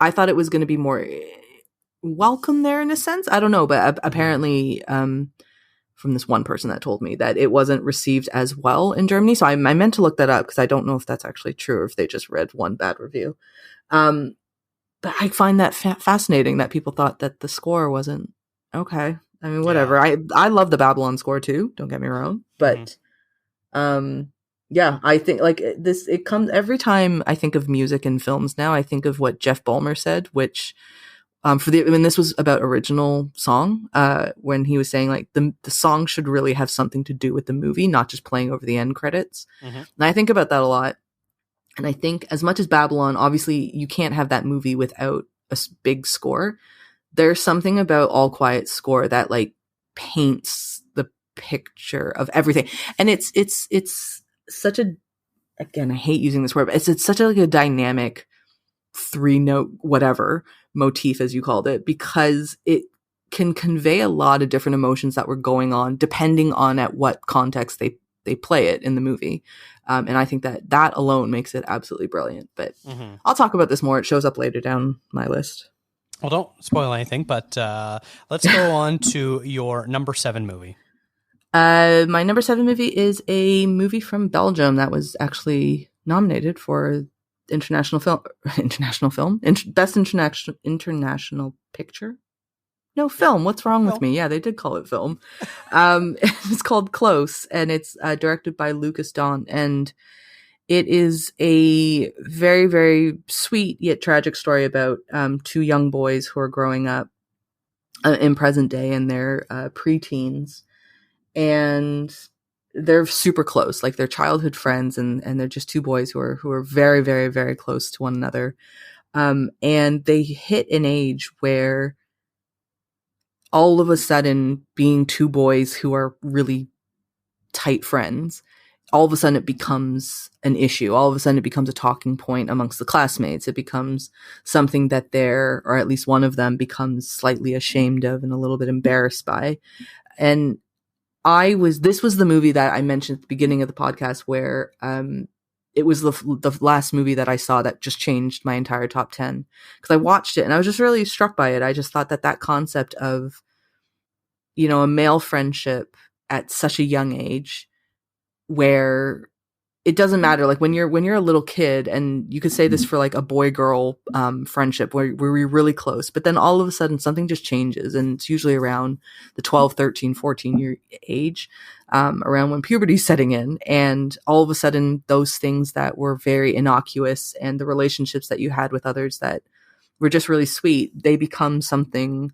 going to be more welcome there in a sense. I don't know, but apparently from this one person that told me that it wasn't received as well in Germany. So I meant to look that up, because I don't know if that's actually true or if they just read one bad review. But I find that fascinating that people thought that the score wasn't okay. I mean, whatever. Yeah. I love the Babylon score too, don't get me wrong, but yeah, I think like this, it comes every time I think of music in films now, I think of what Jeff Ballmer said, which when this was about original song, when he was saying like the song should really have something to do with the movie, not just playing over the end credits. And I think about that a lot. And I think as much as Babylon, obviously you can't have that movie without a big score. There's something about All Quiet's score that like paints the picture of everything. And it's such a, again, I hate using this word, but it's such a dynamic 3-note whatever motif, as you called it, because it can convey a lot of different emotions that were going on depending on at what context they play it in the movie. And I think that alone makes it absolutely brilliant. But I'll talk about this more. It shows up later down my list. Well, don't spoil anything, but let's go on to your number 7 movie. My number 7 movie is a movie from Belgium that was actually nominated for Best International Picture. No, film. What's wrong with me? Yeah, they did call it film. It's called Close, and it's directed by Lucas Dont, and it is a very, very sweet yet tragic story about 2 young boys who are growing up in present day in their preteens, and they're super close, like they're childhood friends, and they're just 2 boys who are very, very, very close to one another. And they hit an age where all of a sudden, being 2 boys who are really tight friends, all of a sudden it becomes an issue. All of a sudden it becomes a talking point amongst the classmates. It becomes something that or at least one of them becomes slightly ashamed of and a little bit embarrassed by. And this was the movie that I mentioned at the beginning of the podcast where, it was the last movie that I saw that just changed my entire top 10, because I watched it and I was just really struck by it. I just thought that concept of, a male friendship at such a young age where it doesn't matter. Like when you're a little kid, and you could say this for like a boy girl friendship where we're really close, but then all of a sudden something just changes, and it's usually around the 12, 13, 14 year age, around when puberty's setting in, and all of a sudden those things that were very innocuous and the relationships that you had with others that were just really sweet, they become something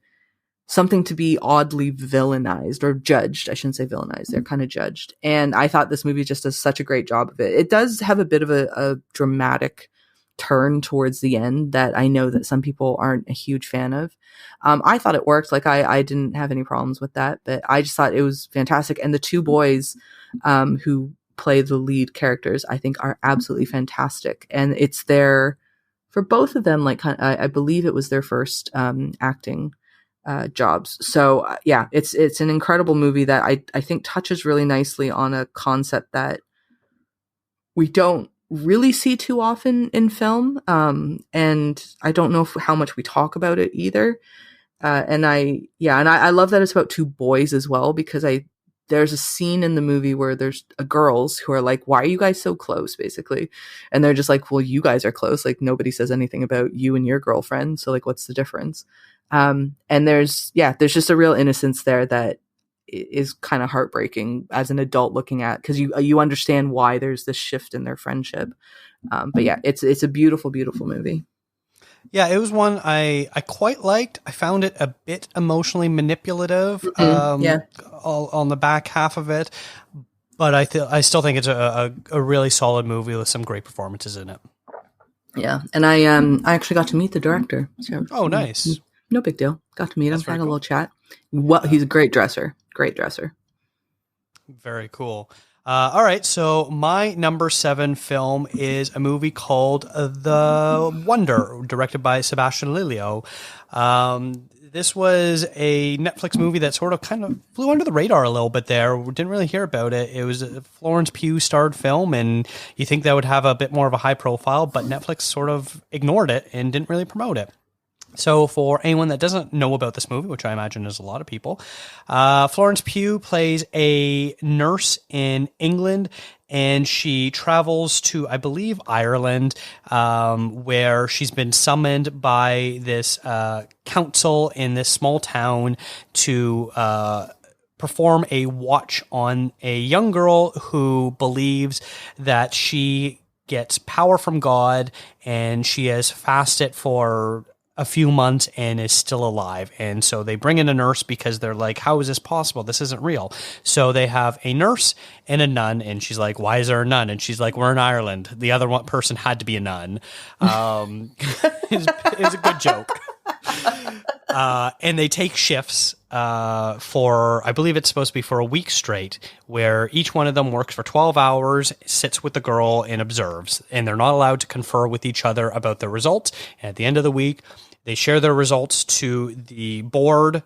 to be oddly villainized or judged. I shouldn't say villainized. They're kind of judged. And I thought this movie just does such a great job of it. It does have a bit of a dramatic turn towards the end that I know that some people aren't a huge fan of. I thought it worked. Like I didn't have any problems with that, but I just thought it was fantastic. And the two boys who play the lead characters, I think are absolutely fantastic. And it's for both of them, like I believe it was their first acting jobs. So yeah, it's an incredible movie that I think touches really nicely on a concept that we don't really see too often in film. And I don't know how much we talk about it either. And I love that it's about two boys as well, because there's a scene in the movie where there's girls who are like, why are you guys so close, basically? And they're just like, well, you guys are close. Like nobody says anything about you and your girlfriend. So like, what's the difference? And there's just a real innocence there that is kind of heartbreaking as an adult looking at, because you understand why there's this shift in their friendship. But yeah, it's a beautiful, beautiful movie. Yeah, it was one I quite liked. I found it a bit emotionally manipulative, on the back half of it, but I still think it's a really solid movie with some great performances in it. Yeah, and I actually got to meet the director. So, oh, nice. No big deal. Got to meet him, had a little chat. He's a great dresser. Great dresser. Very cool. All right, so my number 7 film is a movie called The Wonder, directed by Sebastian Lelio. This was a Netflix movie that sort of kind of flew under the radar a little bit there. We didn't really hear about it. It was a Florence Pugh starred film, and you think that would have a bit more of a high profile, but Netflix sort of ignored it and didn't really promote it. So for anyone that doesn't know about this movie, which I imagine is a lot of people, Florence Pugh plays a nurse in England, and she travels to, I believe, Ireland, where she's been summoned by this council in this small town to perform a watch on a young girl who believes that she gets power from God, and she has fasted for a few months and is still alive. And so they bring in a nurse because they're like, how is this possible? This isn't real. So they have a nurse and a nun, and she's like, why is there a nun? And she's like, we're in Ireland. The other one person had to be a nun. It's a good joke. And they take shifts for, I believe it's supposed to be for a week straight, where each one of them works for 12 hours, sits with the girl and observes. And they're not allowed to confer with each other about their results. And at the end of the week, they share their results to the board,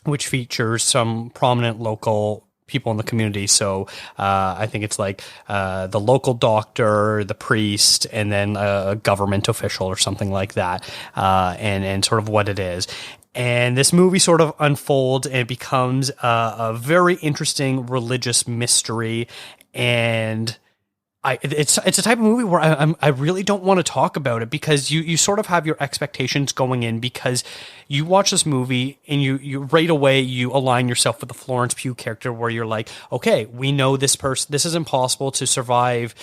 which features some prominent local people in the community. So I think it's like the local doctor, the priest, and then a government official or something like that, and sort of what it is. And this movie sort of unfolds and becomes a very interesting religious mystery. And it's a type of movie where I really don't want to talk about it, because you sort of have your expectations going in, because you watch this movie and you right away you align yourself with the Florence Pugh character, where you're like, okay, we know this is impossible to survive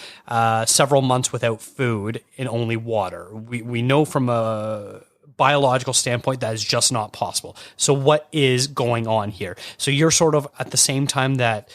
several months without food and only water. We know from a biological standpoint that is just not possible. So what is going on here? So you're sort of at the same time that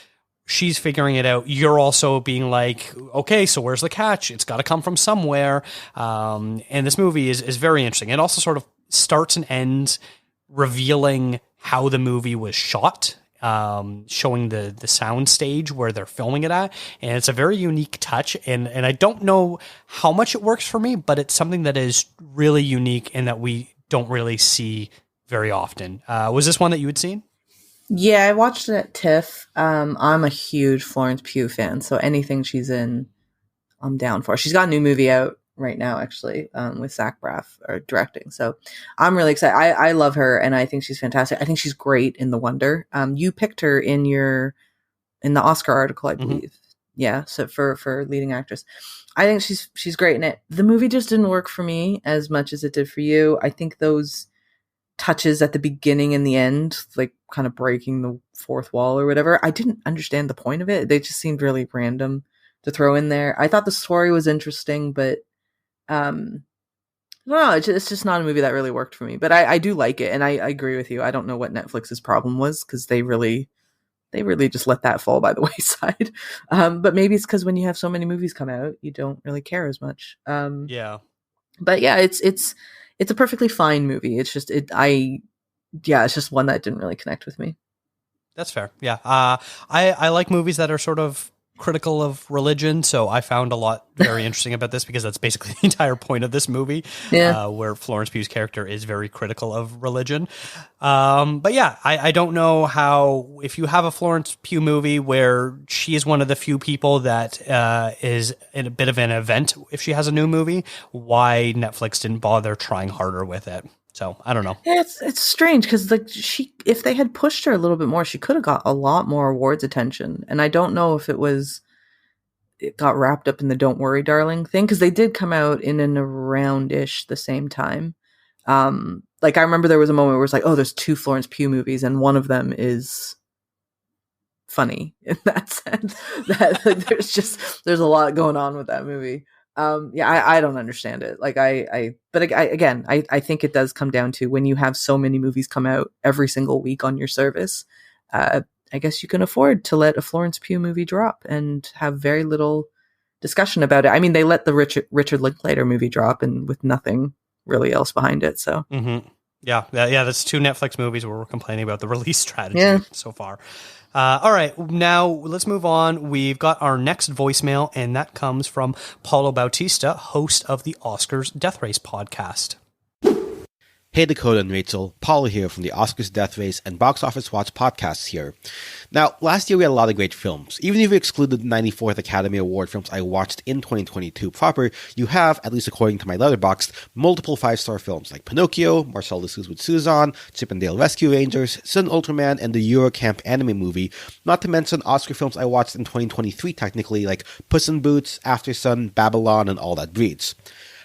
she's figuring it out, you're also being like, okay, so where's the catch? It's got to come from somewhere. And this movie is very interesting. It also sort of starts and ends revealing how the movie was shot, showing the sound stage where they're filming it at. And it's a very unique touch. And I don't know how much it works for me, but it's something that is really unique and that we don't really see very often. Was this one that you had seen? Yeah, I watched it at TIFF. I'm a huge Florence Pugh fan, so anything she's in, I'm down for. She's got a new movie out right now, actually, with Zach Braff directing. So I'm really excited. I love her, and I think she's fantastic. I think she's great in The Wonder. You picked her in the Oscar article, I believe. Yeah, so for leading actress. I think she's great in it. The movie just didn't work for me as much as it did for you. I think those touches at the beginning and the end, like kind of breaking the fourth wall or whatever, I didn't understand the point of it. They just seemed really random to throw in there. I thought the story was interesting, but I don't know. It's just not a movie that really worked for me. But I do like it, and I agree with you. I don't know what Netflix's problem was, because they really just let that fall by the wayside. But maybe it's because when you have so many movies come out, you don't really care as much. Yeah. But yeah, it's a perfectly fine movie. It's just it's just one that didn't really connect with me. That's fair. Yeah. I like movies that are sort of critical of religion, so I found a lot very interesting about this, because that's basically the entire point of this movie, where Florence Pugh's character is very critical of religion. But yeah, I don't know how, if you have a Florence Pugh movie where she is one of the few people that is in a bit of an event if she has a new movie, why Netflix didn't bother trying harder with it. So I don't know. It's strange, because if they had pushed her a little bit more, she could have got a lot more awards attention. And I don't know if it got wrapped up in the "Don't Worry, Darling" thing, because they did come out in and around-ish the same time. Like, I remember there was a moment where it was like, oh, there's 2 Florence Pugh movies, and one of them is funny in that sense. That like, there's a lot going on with that movie. I don't understand it. Like but I think it does come down to, when you have so many movies come out every single week on your service, I guess you can afford to let a Florence Pugh movie drop and have very little discussion about it. I mean, they let the Richard Linklater movie drop, and with nothing really else behind it. So yeah, that's 2 Netflix movies where we're complaining about the release strategy so far. All right, now let's move on. We've got our next voicemail, and that comes from Paulo Bautista, host of the Oscars Death Race podcast. Hey Dakota and Rachel, Paulo here from the Oscars Death Race and Box Office Watch podcasts here. Now, last year we had a lot of great films. Even if you exclude the 94th Academy Award films I watched in 2022 proper, you have, at least according to my letterboxd, multiple 5-star films like Pinocchio, Marcel de Souza with Suzanne, Chip and Dale Rescue Rangers, Sin Ultraman, and the Eurocamp anime movie, not to mention Oscar films I watched in 2023 technically, like Puss in Boots, After Sun, Babylon, and All That Breeds.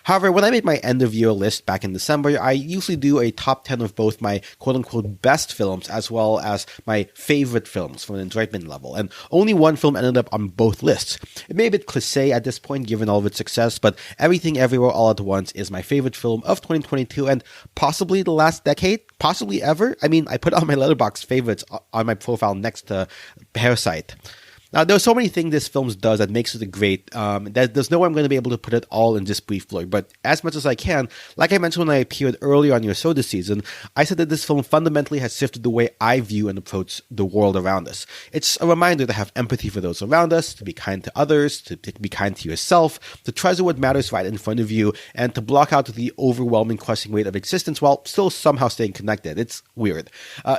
However, when I make my end-of-year list back in December, I usually do a top 10 of both my quote-unquote best films as well as my favorite films from an enjoyment level, and only one film ended up on both lists. It may be a bit cliché at this point given all of its success, but Everything Everywhere All at Once is my favorite film of 2022 and possibly the last decade, possibly ever. I mean, I put on my Letterboxd favorites on my profile next to Parasite. Now, there's so many things this film does that makes it great. There's no way I'm going to be able to put it all in just brief blurb, but as much as I can, like I mentioned when I appeared earlier on your show this season, I said that this film fundamentally has shifted the way I view and approach the world around us. It's a reminder to have empathy for those around us, to be kind to others, to be kind to yourself, to treasure what matters right in front of you, and to block out the overwhelming, crushing weight of existence while still somehow staying connected. It's weird.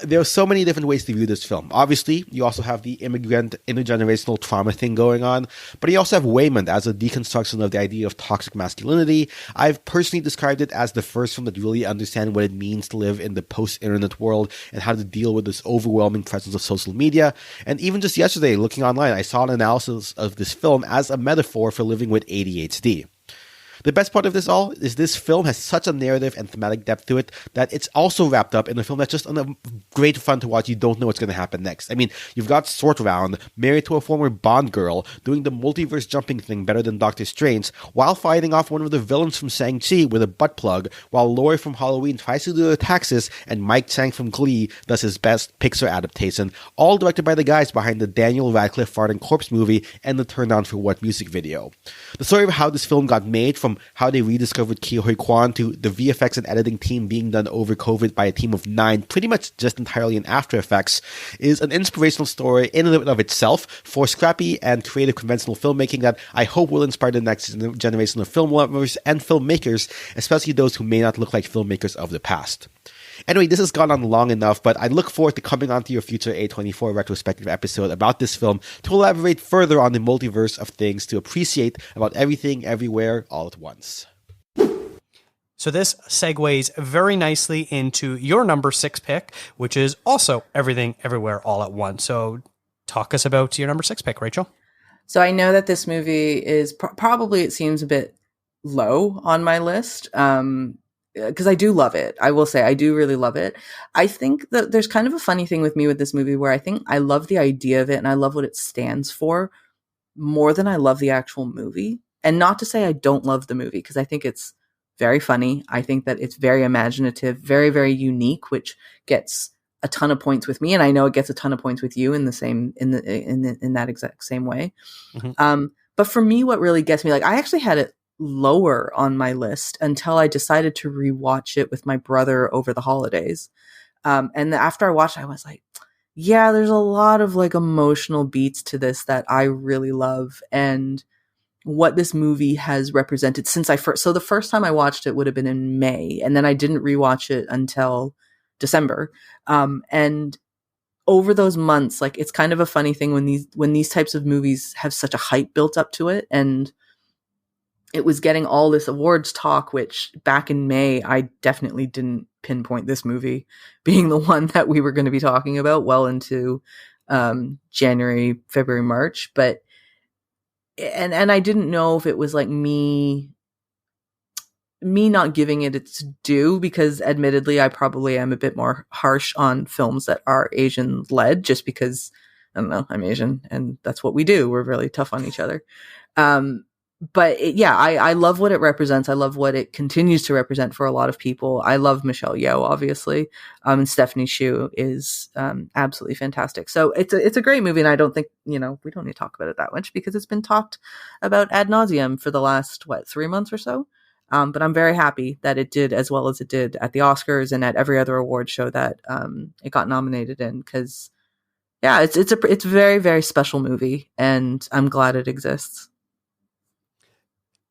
There are so many different ways to view this film. Obviously, you also have the immigrant intergenerational trauma thing going on, but you also have Waymond as a deconstruction of the idea of toxic masculinity. I've personally described it as the first film that really understands what it means to live in the post-internet world and how to deal with this overwhelming presence of social media. And even just yesterday, looking online, I saw an analysis of this film as a metaphor for living with ADHD. The best part of this all is this film has such a narrative and thematic depth to it that it's also wrapped up in a film that's just great fun to watch. You don't know what's going to happen next. I mean, you've got Sword Round, married to a former Bond girl, doing the multiverse jumping thing better than Doctor Strange, while fighting off one of the villains from Shang-Chi with a butt plug, while Laurie from Halloween tries to do the taxes, and Mike Chang from Glee does his best Pixar adaptation, all directed by the guys behind the Daniel Radcliffe Farting Corpse movie and the Turn Down for What music video. The story of how this film got made, from how they rediscovered Ke Huy Quan to the VFX and editing team being done over COVID by a team of 9, pretty much just entirely in After Effects, is an inspirational story in and of itself for scrappy and creative conventional filmmaking that I hope will inspire the next generation of film lovers and filmmakers, especially those who may not look like filmmakers of the past. Anyway, this has gone on long enough, but I look forward to coming onto your future A24 retrospective episode about this film to elaborate further on the multiverse of things to appreciate about everything, everywhere, all at once. So this segues very nicely into your number 6 pick, which is also Everything, Everywhere, All at Once. So talk us about your number 6 pick, Rachel. So I know that this movie is probably, it seems a bit low on my list, because I do love it. I will say I do really love it. I think that there's kind of a funny thing with me with this movie where I think I love the idea of it and I love what it stands for more than I love the actual movie. And not to say I don't love the movie, because I think it's very funny. I think that it's very imaginative, very, very unique, which gets a ton of points with me. And I know it gets a ton of points with you in that exact same way. Mm-hmm. But for me, what really gets me, like, I actually had it lower on my list until I decided to rewatch it with my brother over the holidays. And after I watched it, I was like, yeah, there's a lot of like emotional beats to this that I really love. And what this movie has represented since so the first time I watched it would have been in May, and then I didn't rewatch it until December. And over those months, like, it's kind of a funny thing when these types of movies have such a hype built up to it, and it was getting all this awards talk, which back in May, I definitely didn't pinpoint this movie being the one that we were going to be talking about well into January, February, March. But and I didn't know if it was like me not giving it its due, because admittedly I probably am a bit more harsh on films that are Asian led, just because, I don't know, I'm Asian and that's what we do. We're really tough on each other. But I love what it represents. I love what it continues to represent for a lot of people. I love Michelle Yeoh, obviously. And Stephanie Hsu is absolutely fantastic. So it's a great movie, and I don't think, we don't need to talk about it that much because it's been talked about ad nauseum for the last, 3 months or so. But I'm very happy that it did as well as it did at the Oscars and at every other award show that it got nominated in, because it's a very, very special movie, and I'm glad it exists.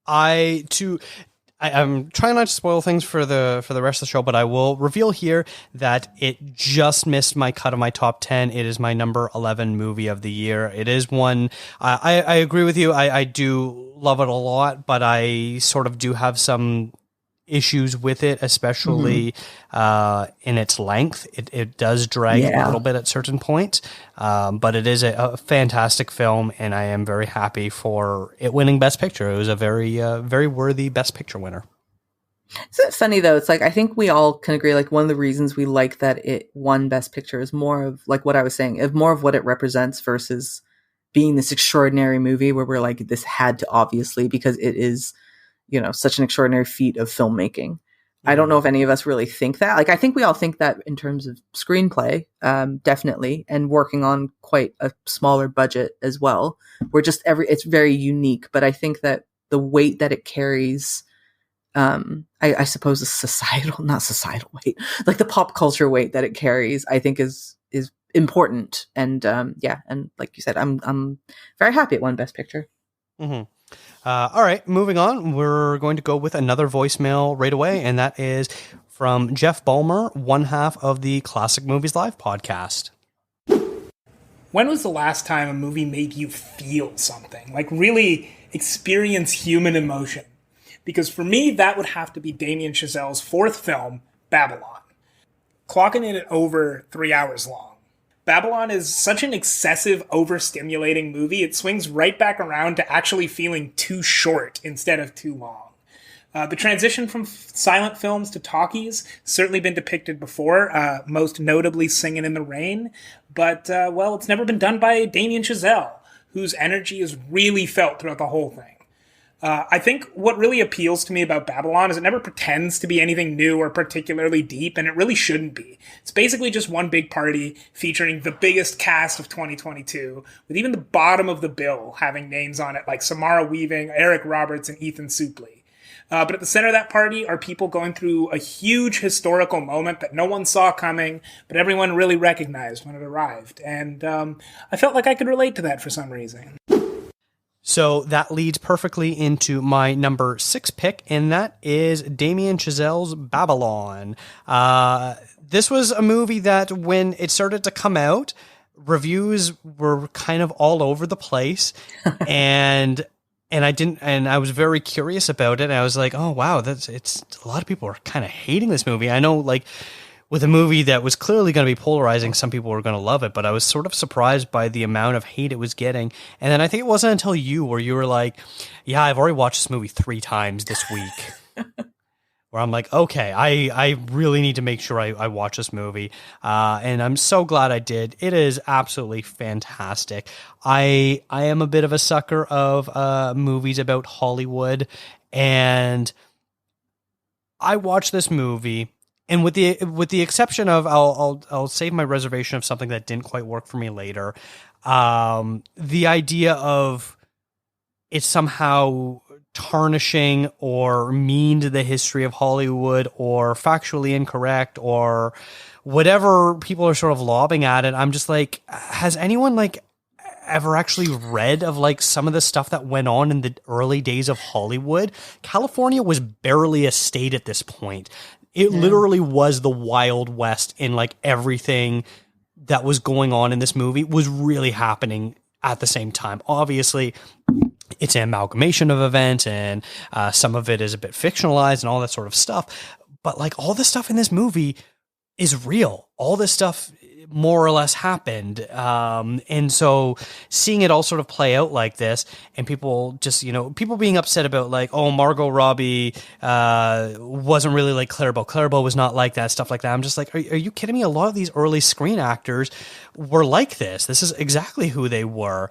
I'm trying not to spoil things for the rest of the show, but I will reveal here that it just missed my cut of my top 10. It is my number 11 movie of the year. It is one, I agree with you. I do love it a lot, but I sort of do have some issues with it, especially in its length. It does drag a little bit at certain points, but it is a fantastic film, and I am very happy for it winning Best Picture. It was a very very worthy Best Picture winner. Isn't it funny though? It's like, I think we all can agree, like, one of the reasons we like that it won Best Picture is more of, like what I was saying, of more of what it represents versus being this extraordinary movie where we're like, this had to, obviously, because it is, such an extraordinary feat of filmmaking. Mm-hmm. I don't know if any of us really think that. Like, I think we all think that in terms of screenplay, definitely, and working on quite a smaller budget as well. We're just it's very unique, but I think that the weight that it carries, I suppose not societal weight, like the pop culture weight that it carries, I think is important. And and like you said, I'm very happy it won Best Picture. Mm-hmm. All right, moving on. We're going to go with another voicemail right away, and that is from Jeff Ballmer, one half of the Classic Movies Live podcast. When was the last time a movie made you feel something? Like, really experience human emotion? Because for me, that would have to be Damien Chazelle's fourth film, Babylon. Clocking in at over 3 hours long. Babylon is such an excessive, overstimulating movie, it swings right back around to actually feeling too short instead of too long. The transition from silent films to talkies certainly been depicted before, most notably Singin' in the Rain, but, it's never been done by Damien Chazelle, whose energy is really felt throughout the whole thing. I think what really appeals to me about Babylon is it never pretends to be anything new or particularly deep, and it really shouldn't be. It's basically just one big party featuring the biggest cast of 2022, with even the bottom of the bill having names on it like Samara Weaving, Eric Roberts, and Ethan Suplee. But at the center of that party are people going through a huge historical moment that no one saw coming, but everyone really recognized when it arrived. And I felt like I could relate to that for some reason. So that leads perfectly into my number 6 pick, and that is Damien Chazelle's Babylon. This was a movie that when it started to come out, reviews were kind of all over the place, and I was very curious about it. And I was like, oh wow, it's a lot of people are kind of hating this movie. I know, like, with a movie that was clearly going to be polarizing, some people were going to love it, but I was sort of surprised by the amount of hate it was getting. And then I think it wasn't until you were like, yeah, I've already watched this movie 3 times this week. Where I'm like, okay, I really need to make sure I watch this movie. And I'm so glad I did. It is absolutely fantastic. I am a bit of a sucker of movies about Hollywood, and I watched this movie. And with the exception of, I'll save my reservation of something that didn't quite work for me later. The idea of it somehow tarnishing or mean to the history of Hollywood or factually incorrect or whatever people are sort of lobbing at it. I'm just like, has anyone like ever actually read of like some of the stuff that went on in the early days of Hollywood? California was barely a state at this point. It literally was the Wild West, in like everything that was going on in this movie was really happening at the same time. Obviously, it's an amalgamation of events, and some of it is a bit fictionalized and all that sort of stuff. But like all the stuff in this movie is real. All this stuff more or less happened. And so seeing it all sort of play out like this, and people just, people being upset about like, oh, Margot Robbie wasn't really like Clairbeau. Clairbeau was not like that, stuff like that. I'm just like, are you kidding me? A lot of these early screen actors were like this. This is exactly who they were.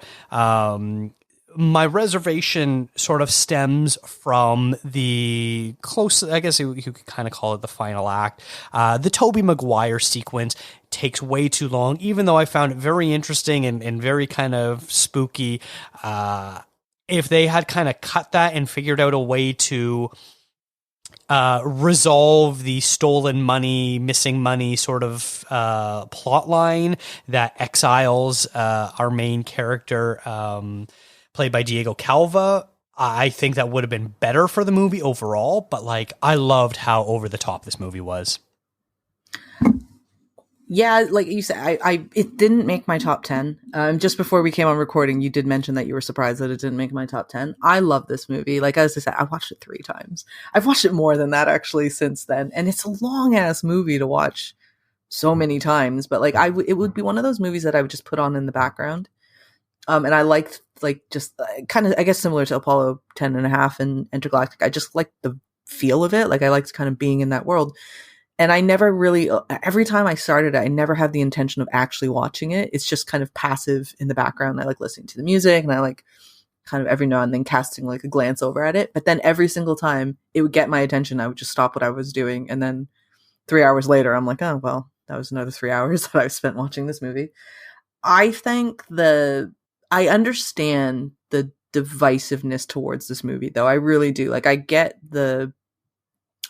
My reservation sort of stems from the close, I guess you could kind of call it the final act. The Tobey Maguire sequence takes way too long, even though I found it very interesting and very kind of spooky. If they had kind of cut that and figured out a way to resolve the stolen money, missing money sort of plot line that exiles our main character, played by Diego Calva, I think that would have been better for the movie overall, but like I loved how over the top this movie was. Yeah, like you said, it didn't make my top 10. Just before we came on recording, you did mention that you were surprised that it didn't make my top 10. I love this movie. Like, as I said, I watched it 3 times. I've watched it more than that actually since then. And it's a long ass movie to watch so many times, but like it would be one of those movies that I would just put on in the background. And I liked like just kind of, I guess, similar to Apollo 10.5 and Entergalactic. I just liked the feel of it. Like I liked kind of being in that world. And I never really, every time I started it, I never had the intention of actually watching it. It's just kind of passive in the background. I like listening to the music, and I like kind of every now and then casting like a glance over at it. But then every single time it would get my attention, I would just stop what I was doing. And then 3 hours later, I'm like, oh, well, that was another 3 hours that I've spent watching this movie. I think I understand the divisiveness towards this movie, though. I really do. Like, I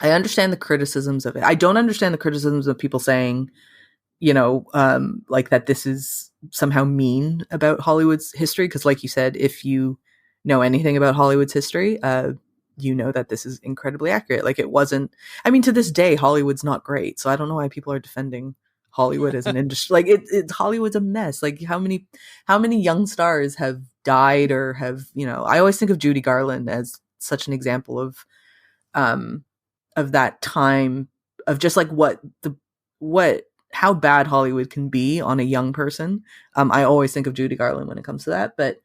understand the criticisms of it. I don't understand the criticisms of people saying, like that this is somehow mean about Hollywood's history. Because like you said, if you know anything about Hollywood's history, you know that this is incredibly accurate. Like it wasn't, I mean, to this day, Hollywood's not great. So I don't know why people are defending Hollywood as an industry. Like Hollywood's a mess. Like how many young stars have died or have, I always think of Judy Garland as such an example of that time of just like how bad Hollywood can be on a young person. I always think of Judy Garland when it comes to that. But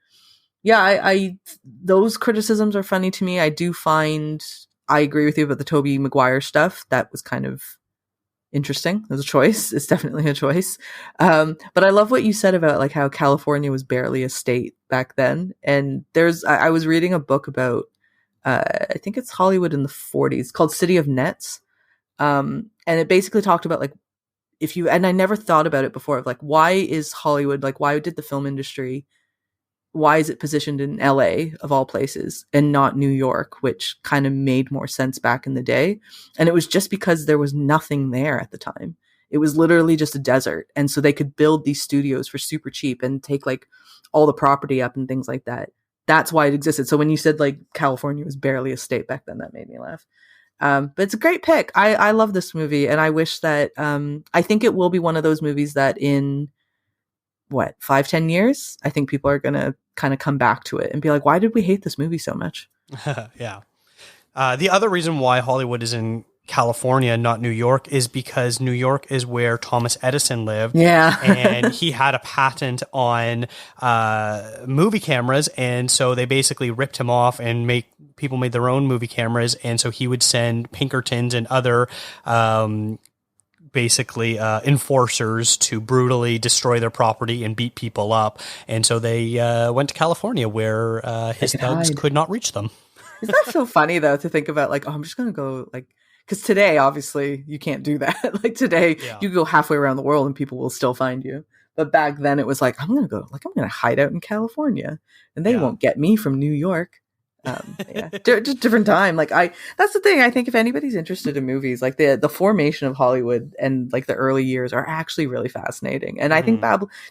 yeah, I those criticisms are funny to me. I do find I agree with you about the Tobey Maguire stuff. That was kind of interesting. It was a choice. It's definitely a choice. But I love what you said about like how California was barely a state back then. And I was reading a book about I think it's Hollywood in the 40s called City of Nets. And it basically talked about like and I never thought about it before of like, why is Hollywood, like why did the film industry, why is it positioned in LA of all places and not New York, which kind of made more sense back in the day. And it was just because there was nothing there at the time. It was literally just a desert. And so they could build these studios for super cheap and take like all the property up and things like that. that's why it existed. So when you said like California was barely a state back then, that made me laugh. But it's a great pick. I love this movie, and I wish that I think it will be one of those movies that in 5-10 years, I think people are gonna kind of come back to it and be like, why did we hate this movie so much? Yeah. The other reason why Hollywood is in California, not New York, is because New York is where Thomas Edison lived. Yeah. And he had a patent on movie cameras. And so they basically ripped him off and people made their own movie cameras. And so he would send Pinkertons and other enforcers to brutally destroy their property and beat people up. And so they went to California where his thugs could not reach them. Isn't that so funny though, to think about like, oh, I'm just going to go like, because today, obviously, you can't do that. Like today, you go halfway around the world and people will still find you. But back then, it was like, I'm going to hide out in California, and they won't get me from New York. Just different time. Like that's the thing. I think if anybody's interested in movies, like the formation of Hollywood and like the early years are actually really fascinating. And I think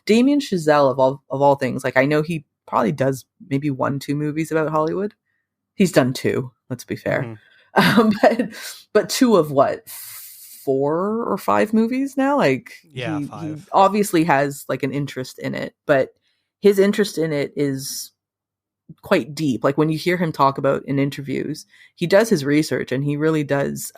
Damien Chazelle of all things, like I know he probably does maybe 1-2 movies about Hollywood. He's done 2. Let's be fair. But 2 of 4 or 5 movies now. Like he 5. obviously has like an interest in it, but his interest in it is quite deep. Like when you hear him talk about in interviews, he does his research and he really does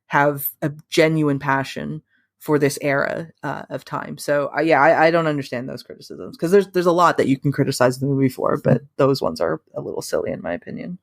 have a genuine passion for this era of time. So I don't understand those criticisms, because there's a lot that you can criticize the movie for, but those ones are a little silly in my opinion.